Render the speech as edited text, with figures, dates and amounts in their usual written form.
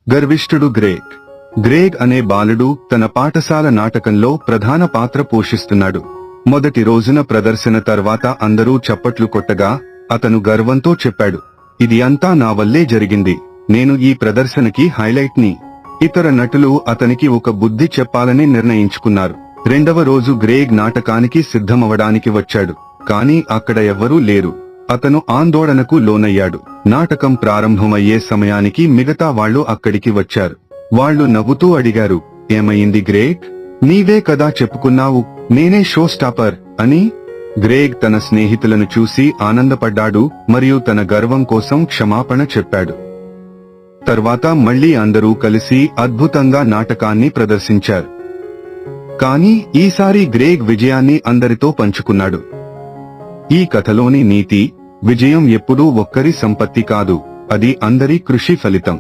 గర్విష్ఠుడు Greg. Greg అనే బాలుడు తన పాఠశాల నాటకంలో ప్రధాన పాత్ర పోషిస్తున్నాడు. మొదటి రోజున ప్రదర్శన తర్వాత అందరూ చప్పట్లు కొట్టగా అతను గర్వంతో చెప్పాడు, ఇది అంతా నా వల్లే జరిగింది, నేను ఈ ప్రదర్శనకి హైలైట్ ని. ఇతర నటులు అతనికి ఒక బుద్ధి చెప్పాలని నిర్ణయించుకున్నారు. రెండవ రోజు గ్రేగ్ నాటకానికి సిద్ధమవడానికి వచ్చాడు, కానీ అక్కడ ఎవ్వరూ లేరు. అతను ఆందోళనకు లోనయ్యాడు. నాటకం ప్రారంభమయ్యే సమయానికి మిగతా వాళ్లు అక్కడికి వచ్చారు. వాళ్లు నవ్వుతూ అడిగారు, ఏమయింది గ్రేగ్? నీవే కదా చెప్పుకున్నావు నేనే షో స్టాపర్ అని. గ్రేగ్ తన స్నేహితులను చూసి ఆనందపడ్డాడు మరియు తన గర్వం కోసం క్షమాపణ చెప్పాడు. తర్వాత మళ్లీ అందరూ కలిసి అద్భుతంగా నాటకాన్ని ప్రదర్శించారు. కానీ ఈసారి గ్రేగ్ విజయాన్ని అందరితో పంచుకున్నాడు. ఈ కథలోని నీతి, విజయం ఎప్పుడూ ఒక్కరి సంపత్తి కాదు, అది అందరి కృషి ఫలితం.